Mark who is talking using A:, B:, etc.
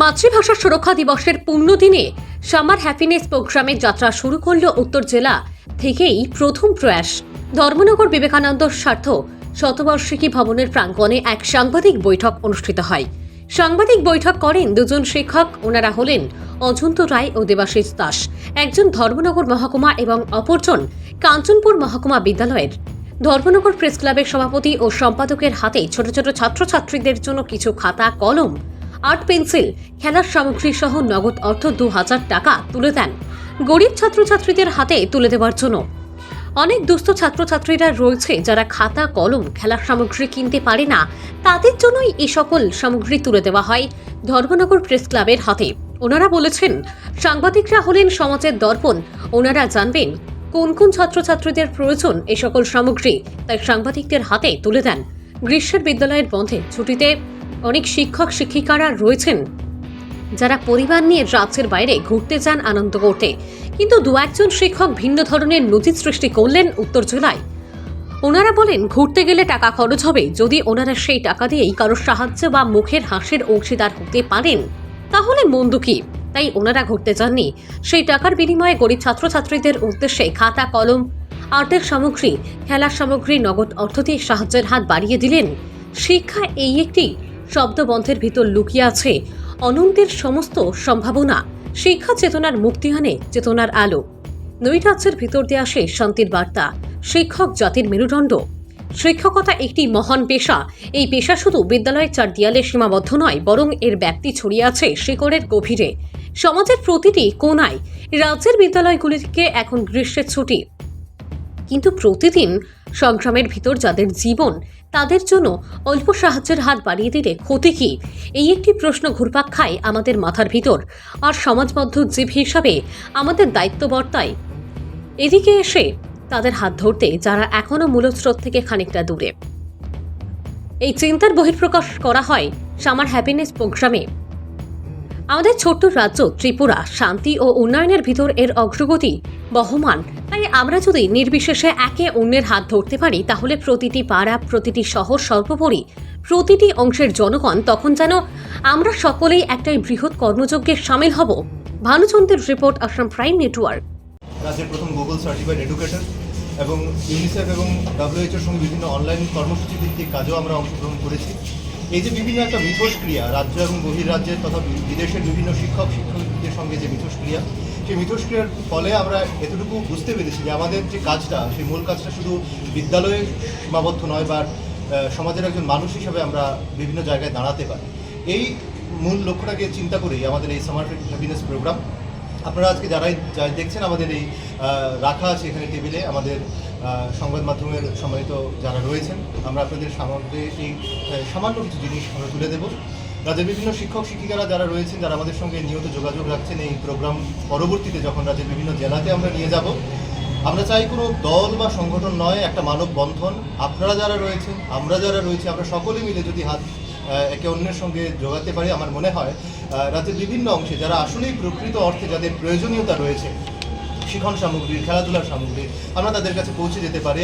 A: মাতৃভাষা সুরক্ষা দিবসের পূর্ণদিনে সামার হ্যাপিনেস প্রোগ্রামের যাত্রা শুরু করল উত্তর জেলা থেকেই প্রথম প্রয়াস। ধর্মনগর বিবেকানন্দ স্বার্থ শতবার্ষিকী ভবনের প্রাঙ্গণে এক সাংবাদিক বৈঠক অনুষ্ঠিত হয়। সাংবাদিক বৈঠক করেন দুজন শিক্ষক। ওনারা হলেন অজন্ত রায় ও দেবাশিস দাস, একজন ধর্মনগর মহকুমা এবং অপরজন কাঞ্চনপুর মহকুমা বিদ্যালয়ের। ধর্মনগর প্রেস ক্লাবের সভাপতি ও সম্পাদকের হাতে ছোট ছোট ছাত্রছাত্রীদের জন্য কিছু খাতা, কলম, আর্ট পেন্সিল, খেলার সামগ্রী সহ নগদ অর্থ ২,০০০ টাকা তুলে দেন গরিব ছাত্রছাত্রীদের হাতে তুলে দেওয়ার জন্য। অনেক দুস্থ ছাত্রছাত্রীরা রয়েছে যারা খাতা, কলম, খেলার সামগ্রী কিনতে পারে না, তাদের জন্যই এই সকল সামগ্রী তুলে দেওয়া হয় ধর্মনগর প্রেস ক্লাবের হাতে। ওনারা বলেছেন, সাংবাদিকরা হলেন সমাজের দর্পণ। ওনারা জানবেন কোন কোন ছাত্রছাত্রীদের প্রয়োজন এই সকল সামগ্রী, তাই সাংবাদিকদের হাতে তুলে দেন। গ্রীষ্মের বিদ্যালয়ের বন্ধে ছুটিতে অনেক শিক্ষক শিক্ষিকারা রয়েছেন যারা পরিবার নিয়ে রাজ্যের বাইরে ঘুরতে যান আনন্দ করতে, কিন্তু দু একজন শিক্ষক ভিন্ন ধরনের নজির সৃষ্টি করলেন উত্তর জেলায়। ওনারা বলেন, ঘুরতে গেলে টাকা খরচ হবে, যদি ওনারা সেই টাকা দিয়েই কারোর সাহায্য বা মুখের হাসির অংশীদার হতে পারেন তাহলে মন্দ কি। তাই ওনারা ঘুরতে যাননি, সেই টাকার বিনিময়ে গরিব ছাত্রছাত্রীদের উদ্দেশ্যে খাতা, কলম, আর্টের সামগ্রী, খেলার সামগ্রী, নগদ অর্থ দিয়ে সাহায্যের হাত বাড়িয়ে দিলেন। শিক্ষা এই একটি শব্দবন্ধের ভিতর লুকিয়ে আছে অনন্তের সমস্ত সম্ভাবনা। শিক্ষা চেতনার মুক্তি আনে, চেতনার আলো। নৈরাজ্যের ভিতর দিয়ে আসে শান্তির বার্তা। শিক্ষক জাতির মেরুদণ্ড। শিক্ষকতা একটি মহান পেশা। এই পেশা শুধু বিদ্যালয়ের চার দেয়ালে সীমাবদ্ধ নয়, বরং এর ব্যাপ্তি ছড়িয়ে আছে শিকড়ের গভীরে, সমাজের প্রতিটি কোণায়। রাজ্যের বিদ্যালয়গুলিকে এখন গ্রীষ্মের ছুটি, কিন্তু প্রতিদিন সংগ্রামের ভিতর যাদের জীবন, তাদের জন্য অল্প সাহায্যের হাত বাড়িয়ে দিলে ক্ষতি কি? এই একটি প্রশ্ন ঘুরপাক খায় আমাদের মাথার ভিতর। আর সমাজবদ্ধ জীব হিসাবে আমাদের দায়িত্ব বর্তায় এদিকে এসে তাদের হাত ধরতে, যারা এখনো মূলস্রোত থেকে খানিকটা দূরে। এই চিন্তার বহিঃপ্রকাশ করা হয় সামার হ্যাপিনেস প্রোগ্রামে। আমাদের ছোট্ট রাজ্য ত্রিপুরা শান্তি ও উন্নয়নের ভিতর এর অগ্রগতি বহমান। তাই আমরা যদি নির্বিশেষে একে অন্যের হাত ধরতে পারি, তাহলে প্রতিটি পাড়া, প্রতিটি শহর, সর্বোপরি প্রতিটি অংশের জনগণ, তখন যেন আমরা সকলেই একটাই বৃহৎ কর্মযজ্ঞে সামিল হব। ভানুচন্দ্রের রিপোর্ট, আসাম প্রাইম নেটওয়ার্ক।
B: রাজ্যের প্রথম গুগল সার্টিফাইড এডুকেটর এবং ইউনিসেফ এবং ডাব্লিউএইচওর সঙ্গে বিভিন্ন অনলাইন কর্মসূচি ভিত্তিক কাজেও আমরা অংশগ্রহণ করেছি। এই যে বিভিন্ন একটা মিথস্ক্রিয়া রাজ্য এবং বহির্রাজ্যের তথা বিদেশের বিভিন্ন শিক্ষকদের সঙ্গে যে মিথস্ক্রিয়া, সেই মিথস্ক্রিয়ার ফলে আমরা এতটুকু বুঝতে পেরেছি যে আমাদের যে কাজটা, সেই মূল কাজটা শুধু বিদ্যালয়ে সীমাবদ্ধ নয়, বা সমাজের একজন মানুষ হিসাবে আমরা বিভিন্ন জায়গায় দাঁড়াতে পারি। এই মূল লক্ষ্যটাকে চিন্তা করেই আমাদের এই সামার হ্যাপিনেস প্রোগ্রাম। আপনারা আজকে যারাই দেখছেন, আমাদের এই রাখা আছে এখানে টেবিলে আমাদের সংবাদ মাধ্যমের সম্মানিত যারা রয়েছেন, আমরা আপনাদের সামনে এই সামান্য কিছু জিনিস আমরা তুলে দেব। রাজ্যের বিভিন্ন শিক্ষক শিক্ষিকারা যারা রয়েছেন, যারা আমাদের সঙ্গে নিয়মিত যোগাযোগ রাখছেন, এই প্রোগ্রাম পরবর্তীতে যখন রাজ্যের বিভিন্ন জেলাতে আমরা নিয়ে যাব, আমরা চাই কোনো দল বা সংগঠন নয়, একটা মানব বন্ধন। আপনারা যারা রয়েছেন, আমরা যারা রয়েছি, আমরা সকলে মিলে যদি হাত একে অন্যের সঙ্গে যোগাতে পারি, আমার মনে হয় রাজ্যের বিভিন্ন অংশে যারা আসলেই প্রকৃত অর্থে যাদের প্রয়োজনীয়তা রয়েছে, শিক্ষণ সামগ্রীর, খেলাধুলার সামগ্রীর, আমরা তাদের কাছে পৌঁছে যেতে পারি।